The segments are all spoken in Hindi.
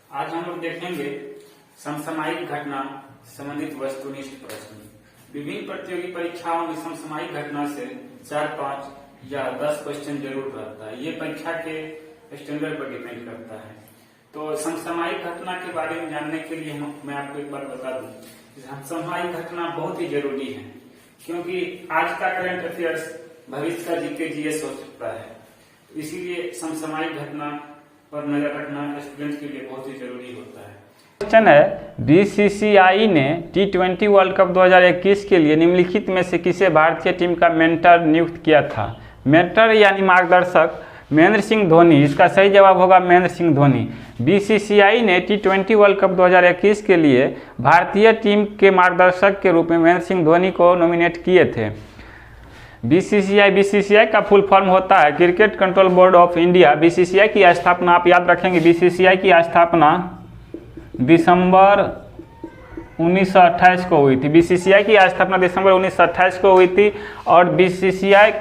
आज हम लोग देखेंगे समसामयिक घटना संबंधित वस्तुनिष्ठ प्रश्न। विभिन्न प्रतियोगी परीक्षाओं में समसामयिक घटना से 4, 5 या 10 क्वेश्चन जरूर रहता है। ये परीक्षा के स्टैंडर्ड पर डिपेंड करता है। तो समसामयिक घटना के बारे में जानने के लिए मैं आपको एक बात बता दूं, समसामयिक घटना बहुत ही जरूरी है, क्योंकि आज का करंट अफेयर्स भविष्य का जीके जीएस हो सकता है। इसीलिए समसामयिक घटना पर नजर रखना स्टूडेंट के लिए बहुत ही जरूरी होता है। क्वेश्चन है, बीसीसीआई ने T20 वर्ल्ड कप 2021 के लिए निम्नलिखित में से किसे भारतीय टीम का मेंटर नियुक्त किया था? मेंटर यानी मार्गदर्शक महेंद्र सिंह धोनी। इसका सही जवाब होगा महेंद्र सिंह धोनी। बीसीसीआई ने T20 वर्ल्ड कप 2021 के लिए भारतीय टीम के मार्गदर्शक के रूप में महेंद्र सिंह धोनी को नॉमिनेट किए थे। बीसीसीआई का फुल फॉर्म होता है cricket control board of India. BCCI की स्थापना आप याद रखेंगे, बीसीसीआई की स्थापना दिसंबर 1928 को हुई थी। बीसीसीआई की स्थापना दिसंबर 1928 को हुई थी और बीसीसीआई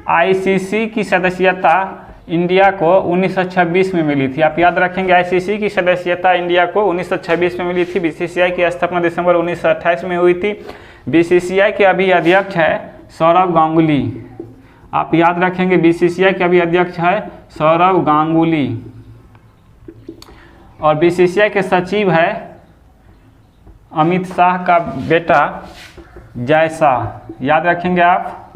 आईसीसी की सदस्यता इंडिया को 1926 में मिली थी। आप याद रखेंगे, आईसीसी की सदस्यता इंडिया को 1926 में मिली थी। बीसीसीआई की स्थापना दिसंबर 1928 में हुई थी। बीसीसीआई के अभी अध्यक्ष है सौरव गांगुली। आप याद रखेंगे, बीसीसीआई के अभी अध्यक्ष है सौरव गांगुली और बीसीसीआई के सचिव है अमित शाह का बेटा जय शाह। याद रखेंगे आप।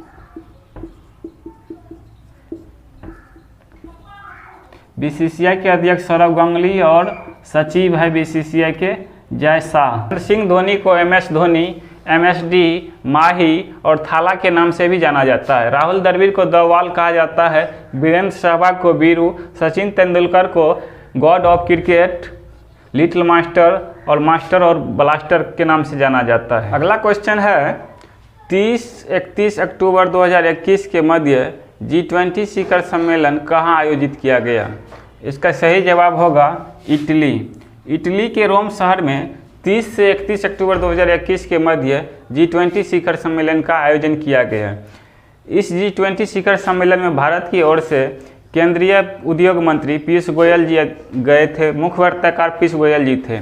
बीसीसीआई के अध्यक्ष सौरव गांगुली और सचिव है बीसीसीआई के जय शाह। महेंद्र सिंह धोनी को MS धोनी, MSD, माही और थाला के नाम से भी जाना जाता है। राहुल द्रविड़ को द वॉल कहा जाता है। वीरेंद्र सहवाग को वीरू, सचिन तेंदुलकर को God of cricket, little master और ब्लास्टर के नाम से जाना जाता है। अगला क्वेश्चन है, 30-31 अक्टूबर 2021 के मध्य G20 शिखर सम्मेलन कहाँ आयोजित किया गया? इसका सही जवाब होगा इटली। इटली के रोम शहर में 30 से 31 अक्टूबर 2021 के मध्य G20 शिखर सम्मेलन का आयोजन किया गया। इस G20 शिखर सम्मेलन में भारत की ओर से केंद्रीय उद्योग मंत्री पीयूष गोयल जी गए थे। मुख्य वक्ताकार पीयूष गोयल जी थे।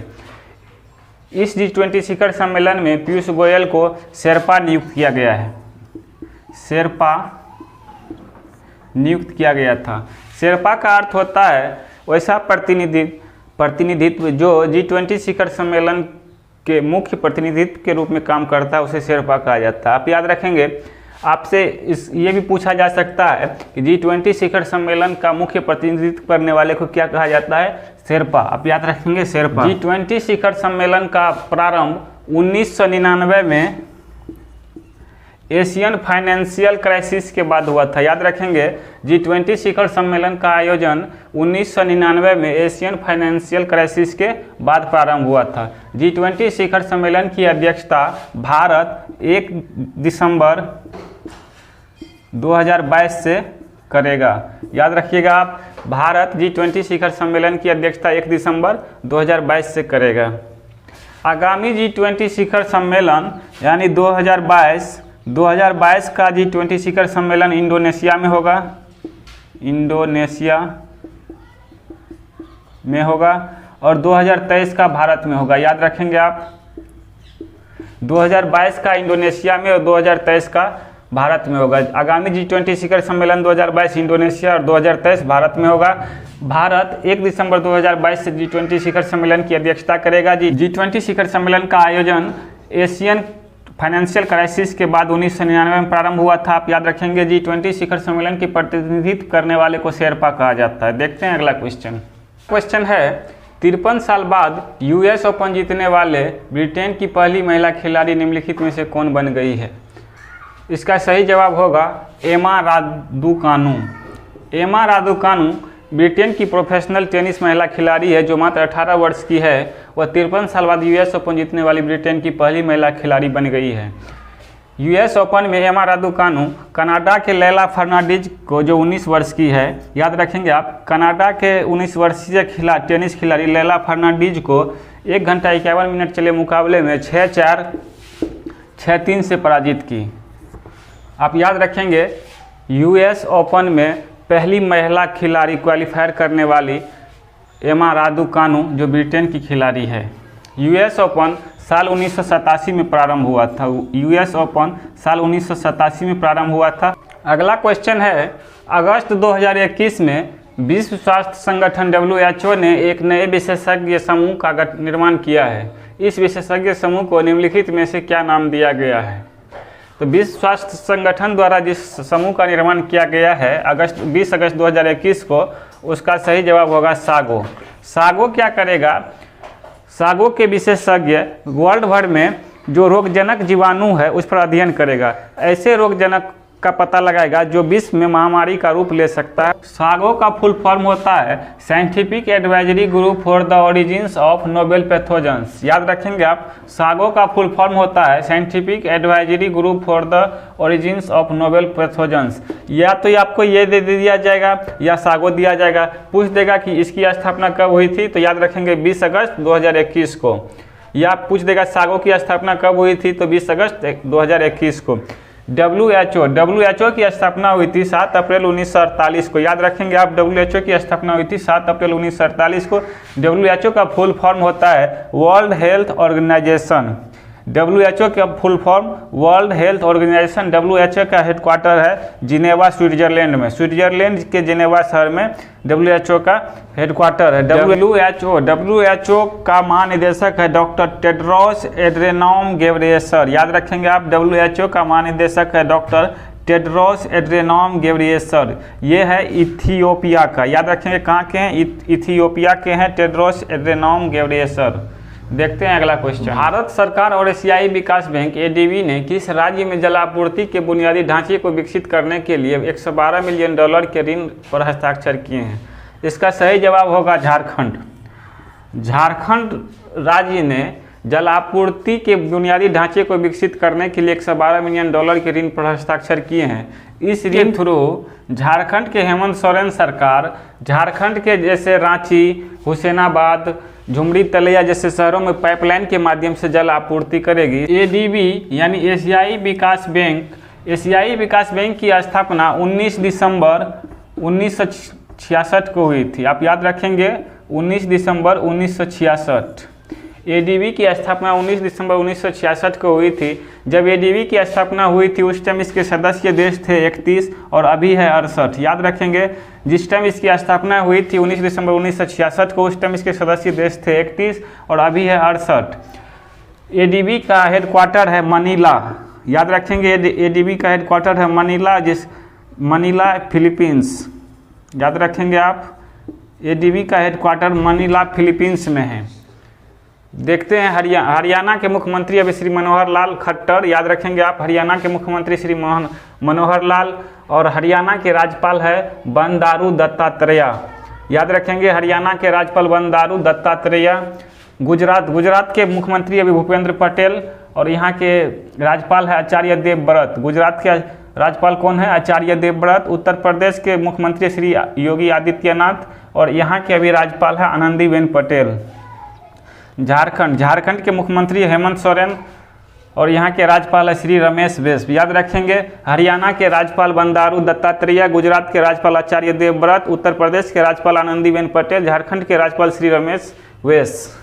इस G20 शिखर सम्मेलन में पीयूष गोयल को शेरपा नियुक्त किया गया है। शेरपा नियुक्त किया गया था। शेरपा का अर्थ होता है वैसा प्रतिनिधित्व जो G20 शिखर सम्मेलन के मुख्य प्रतिनिधित्व के रूप में काम करता है, उसे शेरपा कहा जाता है। आप याद रखेंगे, आपसे ये भी पूछा जा सकता है कि G20 शिखर सम्मेलन का मुख्य प्रतिनिधित्व करने वाले को क्या कहा जाता है? शेरपा। आप याद रखेंगे शेरपा। G20 शिखर सम्मेलन का प्रारंभ 1999 में एशियन फाइनेंशियल क्राइसिस के बाद हुआ था। याद रखेंगे, G20 शिखर सम्मेलन का आयोजन 1999 में एशियन फाइनेंशियल क्राइसिस के बाद प्रारंभ हुआ था। G20 शिखर सम्मेलन की अध्यक्षता भारत 1 दिसंबर 2022 से करेगा। याद रखिएगा आप, भारत G20 शिखर सम्मेलन की अध्यक्षता 1 दिसंबर 2022 से करेगा। आगामी G20 शिखर सम्मेलन यानी 2022 का G20 शिखर सम्मेलन इंडोनेशिया में होगा। इंडोनेशिया में होगा और 2023 का भारत में होगा। याद रखेंगे आप, 2022 का इंडोनेशिया में और 2023 का भारत में होगा। आगामी G20 शिखर सम्मेलन 2022 इंडोनेशिया और 2023 भारत में होगा। भारत 1 दिसंबर 2022 से G20 शिखर सम्मेलन की अध्यक्षता करेगा। G20 शिखर सम्मेलन का आयोजन एशियन फाइनेंशियल क्राइसिस के बाद 1999 में प्रारंभ हुआ था। आप याद रखेंगे, G20 शिखर सम्मेलन की प्रतिनिधित्व करने वाले को शेरपा कहा जाता है। देखते हैं अगला क्वेश्चन है, 53 साल बाद US ओपन जीतने वाले ब्रिटेन की पहली महिला खिलाड़ी निम्नलिखित में से कौन बन गई है? इसका सही जवाब होगा एमा रादुकानु। एमा रादुकानु ब्रिटेन की प्रोफेशनल टेनिस महिला खिलाड़ी है जो मात्र 18 वर्ष की है। वह 53 साल बाद US ओपन जीतने वाली ब्रिटेन की पहली महिला खिलाड़ी बन गई है। US ओपन में एमा रादुकानु कनाडा के लैला फर्नांडीज को, जो 19 वर्ष की है, याद रखेंगे आप, कनाडा के 19 वर्षीय टेनिस खिलाड़ी लैला फर्नांडीज को 1 घंटा 51 मिनट चले मुकाबले में 6-4, 6-3 से पराजित की। आप याद रखेंगे, US ओपन में पहली महिला खिलाड़ी क्वालिफायर करने वाली एमा रादुकानु जो ब्रिटेन की खिलाड़ी है। यूएस ओपन साल 1987 में प्रारंभ हुआ था। यूएस ओपन साल 1987 में प्रारंभ हुआ था। अगला क्वेश्चन है, अगस्त 2021 में विश्व स्वास्थ्य संगठन WHO ने एक नए विशेषज्ञ समूह का निर्माण किया है। इस विशेषज्ञ समूह को निम्नलिखित में से क्या नाम दिया गया है? तो विश्व स्वास्थ्य संगठन द्वारा जिस समूह का निर्माण किया गया है 20 अगस्त 2021 को, उसका सही जवाब होगा सागो। सागो क्या करेगा? सागो के विशेषज्ञ वर्ल्ड भर में जो रोगजनक जीवाणु है उस पर अध्ययन करेगा। ऐसे रोगजनक का पता लगाएगा जो विश्व में महामारी का रूप ले सकता है। सागो का फुल फॉर्म होता है scientific advisory group for the origins of novel pathogens. याद रखेंगे आप, सागो का फुल फॉर्म होता है scientific advisory group for the origins of novel pathogens. या तो आपको ये दे दिया जाएगा या सागो दिया जाएगा। पूछ देगा कि इसकी स्थापना कब हुई थी, तो याद रखेंगे 20 अगस्त 2021 को। या पूछ देगा सागो की स्थापना कब हुई थी, तो 20 अगस्त 2021 को। WHO की स्थापना हुई थी 7 अप्रैल 1948 को। याद रखेंगे आप, WHO की स्थापना हुई थी 7 अप्रैल 1948 को। WHO का फुल फॉर्म होता है वर्ल्ड हेल्थ ऑर्गेनाइजेशन। WHO का full form World Health Organization. WHO का हेडक्वार्टर है जिनेवा, स्विट्जरलैंड में। स्विट्जरलैंड के जिनेवा शहर में WHO का हेडक्वार्टर है। WHO का महानिदेशक है डॉक्टर टेड्रोस एड्रेनॉम गेब्रेयेसस। याद रखेंगे आप, WHO का महानिदेशक है डॉक्टर टेड्रोस एड्रेनॉम गेब्रेयेसस। ये है इथियोपिया का। याद रखेंगे कहाँ के हैं? इथियोपिया के हैं टेड्रोस एड्रेनॉम गेब्रेयेसस। देखते हैं अगला क्वेश्चन। भारत सरकार और एशियाई विकास बैंक ADB ने किस राज्य में जल आपूर्ति के बुनियादी ढांचे को विकसित करने के लिए $112 मिलियन के ऋण पर हस्ताक्षर किए हैं? इसका सही जवाब होगा झारखंड। झारखंड राज्य ने जल आपूर्ति के बुनियादी ढांचे को विकसित करने के लिए $112 मिलियन के ऋण पर हस्ताक्षर किए हैं। इस ऋण थ्रू झारखंड के हेमंत सोरेन सरकार झारखंड के जैसे रांची, हुसैनाबाद, झुमरी, तलैया जैसे शहरों में पाइपलाइन के माध्यम से जल आपूर्ति करेगी। ADB यानी एशियाई विकास बैंक की स्थापना 19 दिसंबर 1966 को हुई थी। आप याद रखेंगे 19 दिसंबर 1966। ADB की स्थापना 19 दिसंबर 1966 को हुई थी। जब ADB की स्थापना हुई थी उस टाइम इसके सदस्य देश थे 31 और अभी है 68। याद रखेंगे, जिस टाइम इसकी स्थापना हुई थी 19 दिसंबर 1966 को, उस टाइम इसके सदस्य देश थे 31 और अभी है 68। ADB का हेडक्वार्टर है मनीला। याद रखेंगे ADB का हेडक्वार्टर है मनीला फिलीपींस। याद रखेंगे आप, ADB का हेडक्वार्टर मनीला फिलीपींस में है। देखते हैं हरियाणा के मुख्यमंत्री अभी श्री मनोहर लाल खट्टर। याद रखेंगे आप, हरियाणा के मुख्यमंत्री श्री मनोहर लाल और हरियाणा के राज्यपाल है बंडारू दत्तात्रेय। याद रखेंगे, हरियाणा के राज्यपाल बंडारू दत्तात्रेय। गुजरात के मुख्यमंत्री अभी भूपेंद्र पटेल और यहाँ के राज्यपाल है आचार्य देवव्रत। गुजरात के राज्यपाल कौन है? आचार्य देवव्रत। उत्तर प्रदेश के मुख्यमंत्री श्री योगी आदित्यनाथ और यहाँ के अभी राज्यपाल है आनंदीबेन पटेल। झारखंड के मुख्यमंत्री हेमंत सोरेन और यहाँ के राज्यपाल है श्री रमेश बैस। याद रखेंगे, हरियाणा के राज्यपाल बंडारू दत्तात्रेय, गुजरात के राज्यपाल आचार्य देवव्रत, उत्तर प्रदेश के राज्यपाल आनंदीबेन पटेल, झारखंड के राज्यपाल श्री रमेश बैस।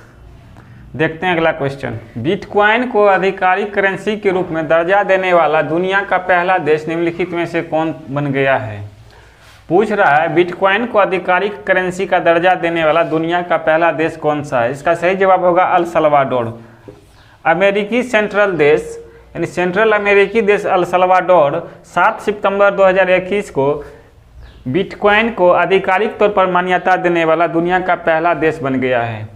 देखते हैं अगला क्वेश्चन। बिटकॉइन को आधिकारिक करेंसी के रूप में दर्जा देने वाला दुनिया का पहला देश निम्नलिखित में से कौन बन गया है? पूछ रहा है बिटकॉइन को आधिकारिक करेंसी का दर्जा देने वाला दुनिया का पहला देश कौन सा है? इसका सही जवाब होगा अल सल्वाडोर। अमेरिकी सेंट्रल अमेरिकी देश अल सल्वाडोर 7 सितंबर 2021 को बिटकॉइन को आधिकारिक तौर पर मान्यता देने वाला दुनिया का पहला देश बन गया है।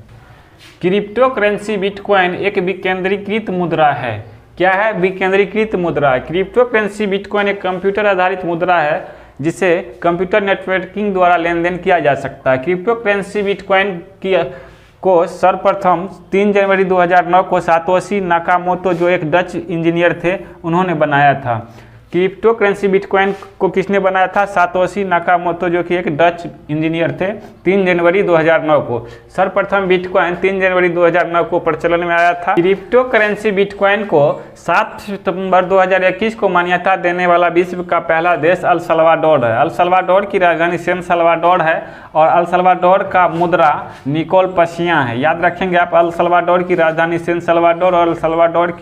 क्रिप्टो करेंसी बिटकॉइन एक विकेंद्रीकृत मुद्रा है। क्या है? विकेंद्रीकृत मुद्रा। क्रिप्टो करेंसी बिटकॉइन एक कंप्यूटर आधारित मुद्रा है जिसे कंप्यूटर नेटवर्किंग द्वारा लेन देन किया जा सकता है। क्रिप्टो करेंसी बिटकॉइन को सर्वप्रथम 3 जनवरी 2009 को सातोशी नाकामोटो जो एक डच इंजीनियर थे उन्होंने बनाया था। क्रिप्टो करेंसी बिटकॉइन को किसने बनाया था? सातोशी नाकामोटो, जो कि एक डच इंजीनियर थे। 3 जनवरी 2009 को सर्वप्रथम बिटकॉइन 3 जनवरी 2009 को प्रचलन में आया था। क्रिप्टो करेंसी बिटकॉइन को 7 सितंबर 2021 को मान्यता देने वाला विश्व का पहला देश अल सल्वाडोर है। अल सल्वाडोर की राजधानी सैन सल्वाडोर है और अल सल्वाडोर का मुद्रा निकोल पसिया है। याद रखेंगे आप, अल सल्वाडोर की राजधानी सैन सल्वाडोर और अल सल्वाडोर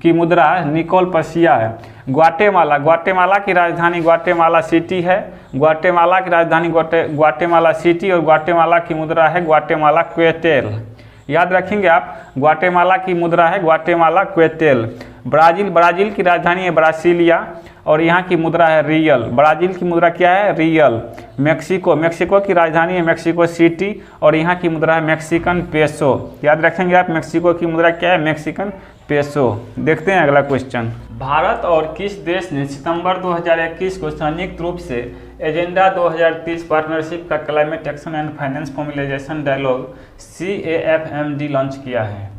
की मुद्रा निकोल पसिया है। ग्वाटेमाला की राजधानी ग्वाटेमाला सिटी है। ग्वाटेमाला की राजधानी ग्वाटेमाला सिटी और ग्वाटेमाला की मुद्रा है ग्वाटेमाला क्वेटेल। याद रखेंगे आप, ग्वाटेमाला की मुद्रा है ग्वाटेमाला क्वेटेल। ब्राजील की राजधानी है ब्रासीलिया और यहाँ की मुद्रा है रियल। ब्राजील की मुद्रा क्या है? रियल। मेक्सिको की राजधानी है मेक्सिको सिटी और यहाँ की मुद्रा है मैक्सिकन पेसो। याद रखेंगे आप, मेक्सिको की मुद्रा क्या है? Mexican peso. देखते हैं अगला क्वेश्चन। भारत और किस देश ने सितंबर 2021 को संयुक्त रूप से एजेंडा 2030 पार्टनरशिप का Climate Action and Finance Mobilization Dialogue CAFMD launch किया है?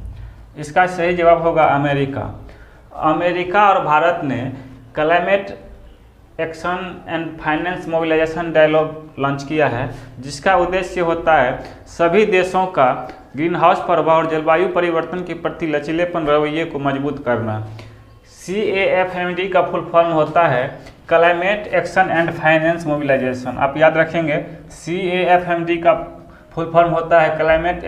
इसका सही जवाब होगा अमेरिका। अमेरिका और भारत ने Climate Action and Finance Mobilization Dialogue launch किया है, जिसका उद्देश्य होता है सभी देशों का ग्रीन हाउस प्रभाव और जलवायु परिवर्तन के प्रति लचीलेपन रवैये को मजबूत करना। CAFMD का फुल फॉर्म होता है Climate Action and Finance Mobilization. आप याद रखेंगे, CAFMD का फुल फॉर्म होता है Climate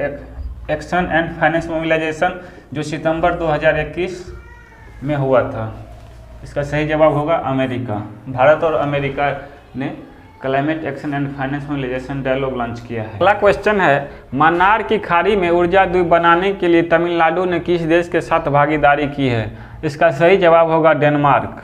Action and Finance Mobilization, जो सितंबर 2021 में हुआ था। इसका सही जवाब होगा अमेरिका। भारत और अमेरिका ने Climate Action and Finance Mobilization Dialogue launch किया है। अगला क्वेश्चन है, मन्नार की खाड़ी में ऊर्जा द्वीप बनाने के लिए तमिलनाडु ने किस देश के साथ भागीदारी की है? इसका सही जवाब होगा डेनमार्क।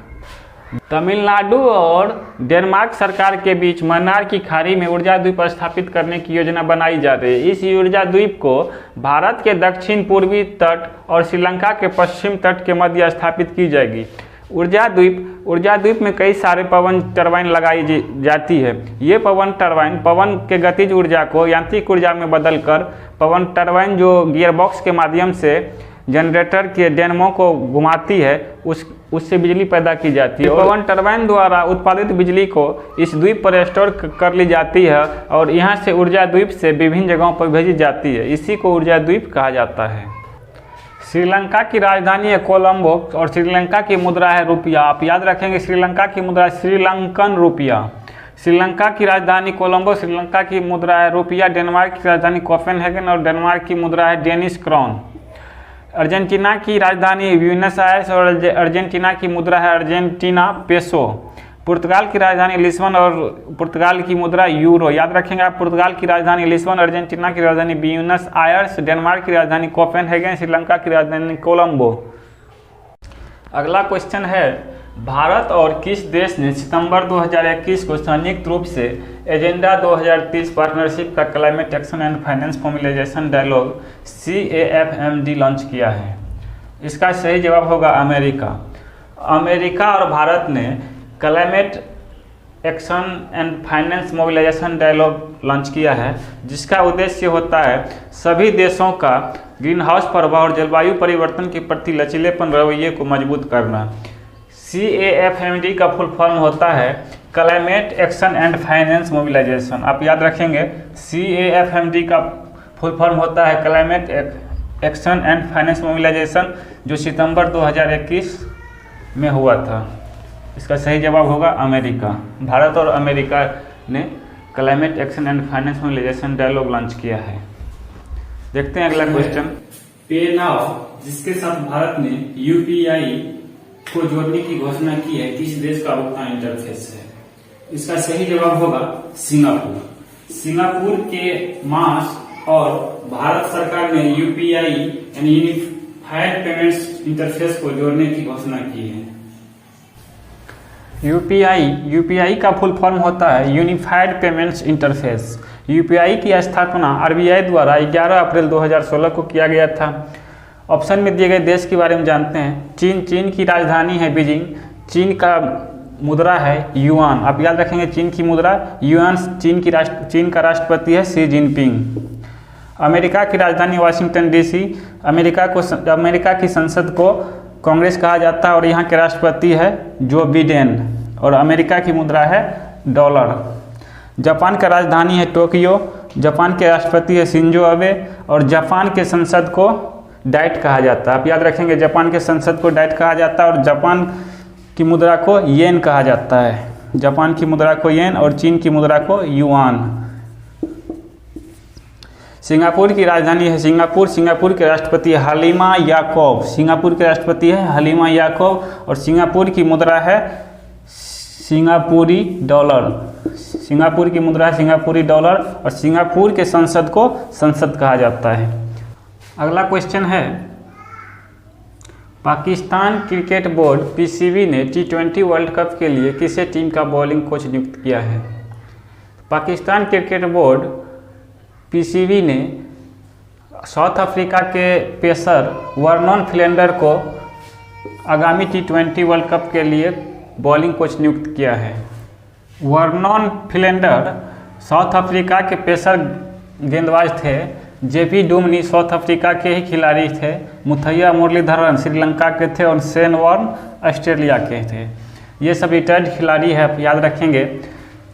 तमिलनाडु और डेनमार्क सरकार के बीच मन्नार की खाड़ी में ऊर्जा द्वीप स्थापित करने की योजना बनाई जा रही है। इस ऊर्जा द्वीप को भारत के दक्षिण पूर्वी तट और श्रीलंका के पश्चिम तट के मध्य स्थापित की जाएगी। ऊर्जा द्वीप में कई सारे पवन टरबाइन लगाई जाती है। ये पवन टरबाइन पवन के गतिज ऊर्जा को यांत्रिक ऊर्जा में बदलकर पवन टरबाइन जो गियरबॉक्स के माध्यम से जनरेटर के डेनमो को घुमाती है उससे बिजली पैदा की जाती है। पवन टरबाइन द्वारा उत्पादित बिजली को इस द्वीप पर स्टोर कर ली जाती है और यहाँ से ऊर्जा द्वीप से विभिन्न जगहों पर भेजी जाती है। इसी को ऊर्जा द्वीप कहा जाता है। श्रीलंका की राजधानी है कोलंबो और श्रीलंका की मुद्रा है रुपया। आप याद रखेंगे, श्रीलंका की मुद्रा श्रीलंकन रुपया। श्रीलंका की राजधानी कोलंबो, श्रीलंका की मुद्रा है रुपया। डेनमार्क की राजधानी कोपेनहेगन और डेनमार्क की मुद्रा है डेनिश क्राउन। अर्जेंटीना की राजधानी ब्यूनस आयर्स और अर्जेंटीना की मुद्रा है अर्जेंटीना पेसो। पुर्तगाल की राजधानी लिस्बन और पुर्तगाल की मुद्रा यूरो। याद रखेंगे आप, पुर्तगाल की राजधानी लिस्बन, अर्जेंटीना की राजधानी ब्यूनस आयर्स, डेनमार्क की राजधानी कोपेनहेगन, श्रीलंका की राजधानी कोलंबो। अगला क्वेश्चन है, भारत और किस देश ने सितंबर 2021 को संयुक्त रूप से एजेंडा 2030 पार्टनरशिप का Climate Action and Finance Mobilization Dialogue CAFMD launch किया है? इसका सही जवाब होगा अमेरिका। अमेरिका और भारत ने Climate Action and Finance Mobilization Dialogue launch किया है, जिसका उद्देश्य होता है सभी देशों का ग्रीन हाउस प्रभाव और जलवायु परिवर्तन के प्रति लचीलेपन रवैये को मजबूत करना। CAFMD का फुल फॉर्म होता है Climate Action and Finance Mobilization. आप याद रखेंगे, CAFMD का फुल फॉर्म होता है Climate Action and Finance Mobilization, जो सितंबर 2021 में हुआ था। इसका सही जवाब होगा अमेरिका। भारत और अमेरिका ने Climate Action and Finance Mobilization Dialogue launch किया है। देखते हैं अगला क्वेश्चन। पे नाउ, जिसके साथ भारत ने UPI को जोड़ने की घोषणा की है, किस देश का भुगतान इंटरफेस है? इसका सही जवाब होगा सिंगापुर। सिंगापुर के मास और भारत सरकार ने UPI यानी यूनिफाइड पेमेंट्स इंटरफेस को जोड़ने की घोषणा की है। यूपीआई का फुल फॉर्म होता है यूनिफाइड पेमेंट्स इंटरफेस। यूपीआई की स्थापना RBI द्वारा 11 अप्रैल 2016 को किया गया था। ऑप्शन में दिए गए देश के बारे में जानते हैं। चीन की राजधानी है बीजिंग। चीन का मुद्रा है युआन। आप याद रखेंगे, चीन की मुद्रा युआन। चीन का राष्ट्रपति है शी जिनपिंग। अमेरिका की राजधानी वाशिंगटन DC। अमेरिका की संसद को कांग्रेस कहा जाता है और यहाँ के राष्ट्रपति है जो बिडेन और अमेरिका की मुद्रा है डॉलर। जापान का राजधानी है टोक्यो, जापान के राष्ट्रपति है शिंजो अबे और जापान के संसद को डाइट कहा जाता है। आप याद रखेंगे जापान के संसद को डाइट कहा जाता है और जापान की मुद्रा को येन कहा जाता है। जापान की मुद्रा को येन और चीन की मुद्रा को युआन। सिंगापुर की राजधानी है सिंगापुर, सिंगापुर के राष्ट्रपति है हलीमा याकोब, सिंगापुर के राष्ट्रपति है हलीमा याकोब और सिंगापुर की मुद्रा है सिंगापुरी डॉलर। सिंगापुर की मुद्रा है सिंगापुरी डॉलर और सिंगापुर के संसद को संसद कहा जाता है। अगला क्वेश्चन है, पाकिस्तान क्रिकेट बोर्ड पीसीबी ने T20 वर्ल्ड कप के लिए किसे टीम का बॉलिंग कोच नियुक्त किया है? पाकिस्तान क्रिकेट बोर्ड पीसीबी ने साउथ अफ्रीका के पेसर वर्नॉन फिलेंडर को आगामी T20 वर्ल्ड कप के लिए बॉलिंग कोच नियुक्त किया है। वर्नॉन फिलेंडर साउथ अफ्रीका के पेसर गेंदबाज थे। जेपी डुमनी साउथ अफ्रीका के ही खिलाड़ी थे। मुथैया मुरलीधरन श्रीलंका के थे और शेन वॉर्न ऑस्ट्रेलिया के थे। ये सब रिटायर्ड खिलाड़ी है, आप याद रखेंगे।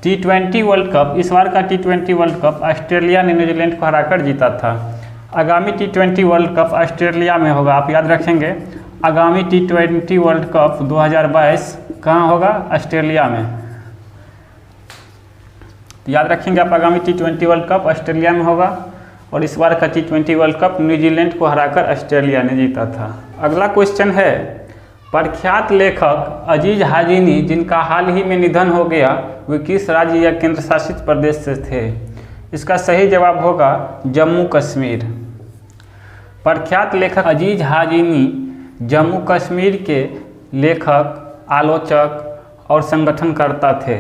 T20 वर्ल्ड कप, इस बार का T20 वर्ल्ड कप ऑस्ट्रेलिया ने न्यूजीलैंड को हराकर जीता था। आगामी T20 वर्ल्ड कप ऑस्ट्रेलिया में होगा, आप याद रखेंगे। आगामी T20 वर्ल्ड कप 2022 कहाँ होगा? ऑस्ट्रेलिया में। याद रखेंगे आप, आगामी T20 वर्ल्ड कप ऑस्ट्रेलिया में होगा और इस बार का T20 वर्ल्ड कप न्यूजीलैंड को हराकर ऑस्ट्रेलिया ने जीता था। अगला क्वेश्चन है, प्रख्यात लेखक अजीज हाजिनी जिनका हाल ही में निधन हो गया, वे किस राज्य या केंद्र शासित प्रदेश से थे? इसका सही जवाब होगा जम्मू कश्मीर। प्रख्यात लेखक अजीज हाजिनी जम्मू कश्मीर के लेखक, आलोचक और संगठनकर्ता थे।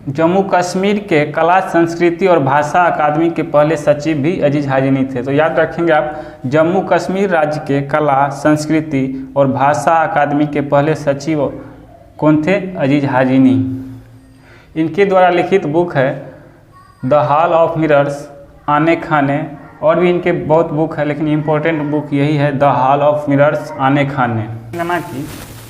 जम्मू कश्मीर के कला, संस्कृति और भाषा अकादमी के पहले सचिव भी अजीज हाजिनी थे। तो याद रखेंगे आप, जम्मू कश्मीर राज्य के कला, संस्कृति और भाषा अकादमी के पहले सचिव कौन थे? अजीज हाजिनी। इनके द्वारा लिखित बुक है द हॉल ऑफ मिरर्स, आने खाने, और भी इनके बहुत बुक है लेकिन इम्पोर्टेंट बुक यही है द हॉल ऑफ मिरर्स, आने खाने।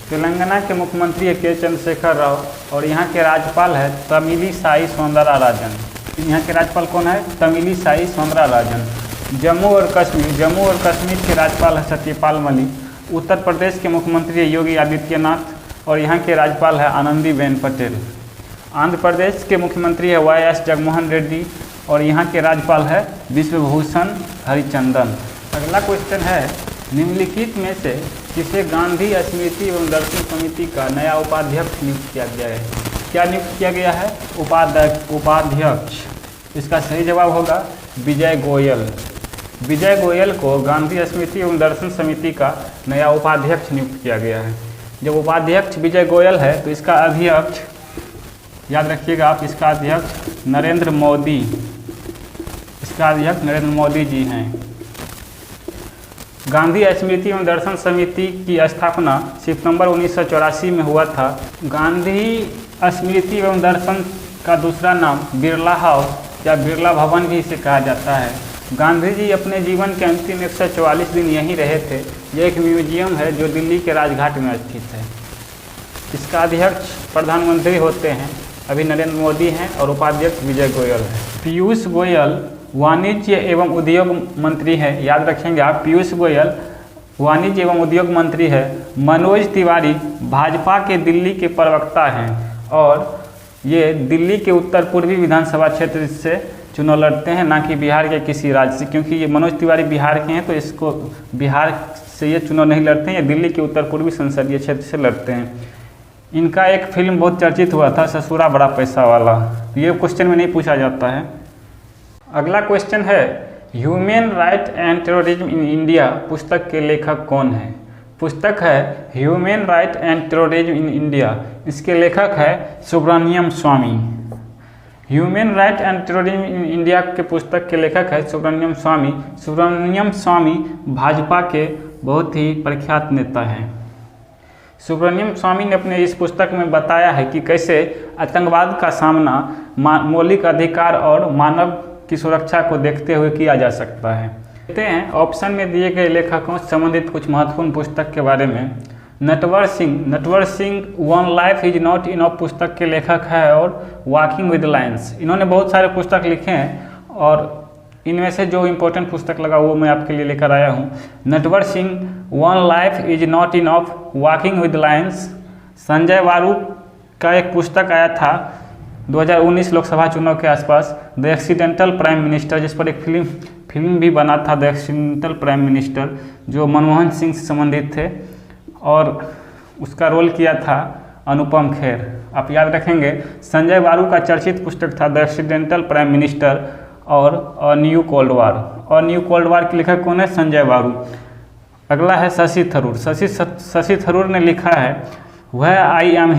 तेलंगाना के मुख्यमंत्री है के चंद्रशेखर राव और यहाँ के राज्यपाल है तमिलिसाई सौंदरराजन। यहाँ के राज्यपाल कौन है? तमिलिसाई सौंदरराजन। जम्मू और कश्मीर के राज्यपाल है सत्यपाल मलिक। उत्तर प्रदेश के मुख्यमंत्री है योगी आदित्यनाथ और यहाँ के राज्यपाल है आनंदीबेन पटेल। आंध्र प्रदेश के मुख्यमंत्री है YS जगनमोहन रेड्डी और यहाँ के राज्यपाल है विश्वभूषण हरिचंदन। अगला क्वेश्चन है, निम्नलिखित में से किसे गांधी स्मृति एवं दर्शन समिति का नया उपाध्यक्ष नियुक्त किया गया है? क्या नियुक्त किया गया है? उपाध्यक्ष। इसका सही जवाब होगा विजय गोयल। विजय गोयल को गांधी स्मृति एवं दर्शन समिति का नया उपाध्यक्ष नियुक्त किया गया है। जब उपाध्यक्ष विजय गोयल है तो इसका अध्यक्ष, याद रखिएगा आप, इसका अध्यक्ष नरेंद्र मोदी, इसका अध्यक्ष नरेंद्र मोदी जी हैं। गांधी स्मृति एवं दर्शन समिति की स्थापना सितंबर 1984 में हुआ था। गांधी स्मृति एवं दर्शन का दूसरा नाम बिरला हाउस या बिरला भवन भी इसे कहा जाता है। गांधी जी अपने जीवन के अंतिम 144 दिन यहीं रहे थे। यह एक म्यूजियम है जो दिल्ली के राजघाट में स्थित है। इसका अध्यक्ष प्रधानमंत्री होते हैं, अभी नरेंद्र मोदी हैं और उपाध्यक्ष विजय गोयल है। पीयूष गोयल वाणिज्य एवं उद्योग मंत्री है, याद रखेंगे आप, पीयूष गोयल वाणिज्य एवं उद्योग मंत्री है। मनोज तिवारी भाजपा के दिल्ली के प्रवक्ता हैं और ये दिल्ली के उत्तर पूर्वी विधानसभा क्षेत्र से चुनाव लड़ते हैं, ना कि बिहार के किसी राज्य से, क्योंकि ये मनोज तिवारी बिहार के हैं तो इसको बिहार से ये चुनाव नहीं लड़ते हैं, ये दिल्ली के उत्तर पूर्वी संसदीय क्षेत्र से लड़ते हैं। इनका एक फिल्म बहुत चर्चित हुआ था, ससुरा बड़ा पैसा वाला। ये क्वेश्चन में नहीं पूछा जाता है। अगला क्वेश्चन है, human right and terrorism in India पुस्तक के लेखक कौन है? पुस्तक है human right and terrorism in India, इसके लेखक है Subramanian Swamy. Human right and terrorism in India के पुस्तक के लेखक है सुब्रमण्यम स्वामी। सुब्रमण्यम स्वामी भाजपा के बहुत ही प्रख्यात नेता हैं। सुब्रमण्यम स्वामी ने अपने इस पुस्तक में बताया है कि कैसे आतंकवाद का सामना मौलिक अधिकार और मानव की सुरक्षा को देखते हुए किया जा सकता है। देखते हैं ऑप्शन में दिए गए लेखकों से संबंधित कुछ महत्वपूर्ण पुस्तक के बारे में। Natwar Singh one life is not enough पुस्तक के लेखक है और वॉकिंग विद लायंस। इन्होंने बहुत सारे पुस्तक लिखे हैं और इनमें से जो इम्पोर्टेंट पुस्तक लगा वो मैं आपके लिए लेकर आया हूँ। Natwar Singh one life is not enough, walking with Lions. Sanjay वारू का एक पुस्तक आया था 2019 लोकसभा चुनाव के आसपास, द एक्सीडेंटल प्राइम मिनिस्टर, जिस पर एक फिल्म भी बना था, द एक्सीडेंटल प्राइम मिनिस्टर, जो मनमोहन सिंह से संबंधित थे और उसका रोल किया था अनुपम खेर। आप याद रखेंगे संजय वारू का चर्चित पुस्तक था द एक्सीडेंटल प्राइम मिनिस्टर और अ न्यू कोल्ड वार। और न्यू कोल्ड वार के लेखक कौन है? संजय वारू। अगला है शशि थरूर। शशि थरूर ने लिखा है वह I am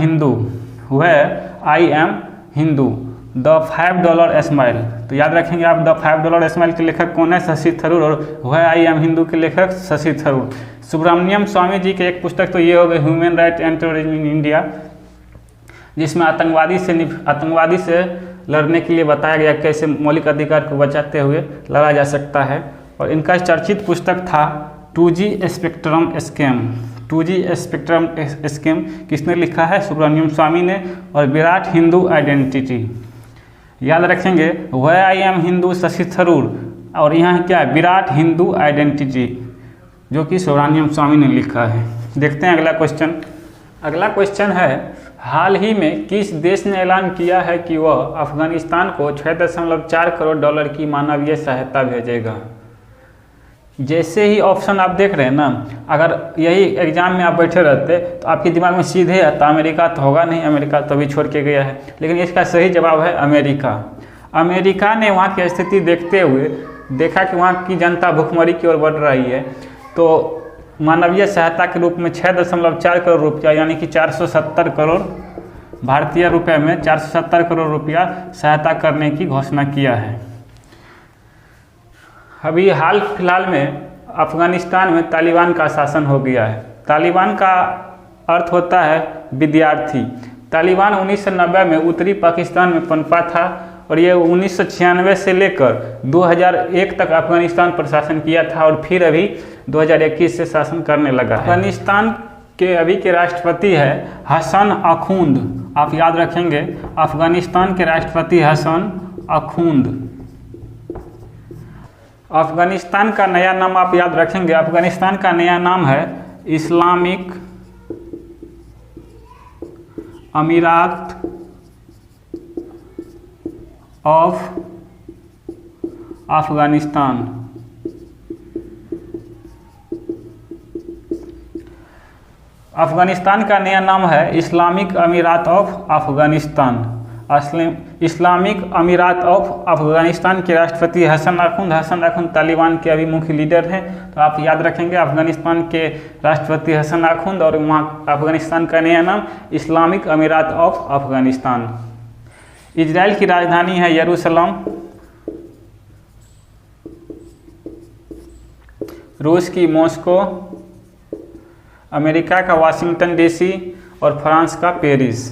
Hindu, the $5 smile. तो याद रखेंगे आप, द $5 स्माइल के लेखक कौन है? शशि थरूर। और वह आई एम हिंदू के लेखक शशि थरूर। सुब्रमण्यम स्वामी जी के एक पुस्तक तो ये हो गए human right and terrorism in India, जिसमें आतंकवादी से लड़ने के लिए बताया गया कैसे मौलिक अधिकार को बचाते हुए लड़ा जा सकता है। और इनका चर्चित पुस्तक था 2G स्पेक्ट्रम स्कैम। किसने लिखा है? सुब्रमण्यम स्वामी ने। और विराट हिंदू आइडेंटिटी, याद रखेंगे वह आई एम हिंदू शशि थरूर, और यहाँ क्या है? विराट हिंदू आइडेंटिटी, जो कि सुब्रमण्यम स्वामी ने लिखा है। देखते हैं अगला क्वेश्चन। अगला क्वेश्चन है हाल ही में किस देश ने ऐलान किया है कि वह अफगानिस्तान को $6.4 करोड़ की मानवीय सहायता भेजेगा? जैसे ही ऑप्शन आप देख रहे हैं ना, अगर यही एग्जाम में आप बैठे रहते तो आपके दिमाग में सीधे आता अमेरिका तो होगा नहीं, अमेरिका तो अभी छोड़ के गया है। लेकिन इसका सही जवाब है अमेरिका। अमेरिका ने वहाँ की स्थिति देखते हुए देखा कि वहाँ की जनता भुखमरी की ओर बढ़ रही है, तो मानवीय सहायता के रूप में $6.4 करोड़ रुपया, यानी कि 470 करोड़ भारतीय रुपये में 470 करोड़ रुपया सहायता करने की घोषणा किया है। अभी हाल फिलहाल में अफगानिस्तान में तालिबान का शासन हो गया है। तालिबान का अर्थ होता है विद्यार्थी। तालिबान 1990 में उत्तरी पाकिस्तान में पनपा था और ये 1996 से लेकर 2001 तक अफगानिस्तान पर शासन किया था और फिर अभी 2021 से शासन करने लगा है। अफगानिस्तान के अभी के राष्ट्रपति है हसन अखुंद। आप याद रखेंगे अफगानिस्तान के राष्ट्रपति हसन अखुंद। अफगानिस्तान का नया नाम आप याद रखेंगे, अफगानिस्तान का नया नाम है इस्लामिक अमीरात ऑफ अफगानिस्तान। अफगानिस्तान का नया नाम है इस्लामिक अमीरात ऑफ अफगानिस्तान। इस्लामिक अमीरात ऑफ अफगानिस्तान के राष्ट्रपति हसन अखुंद तालिबान के अभी मुख्य लीडर हैं। तो आप याद रखेंगे अफगानिस्तान के राष्ट्रपति हसन अखुंद और वहाँ अफगानिस्तान का नया नाम इस्लामिक अमीरात ऑफ अफगानिस्तान। इजराइल की राजधानी है यरूशलेम। रूस की मॉस्को, अमेरिका का वाशिंगटन डीसी और फ्रांस का पेरिस।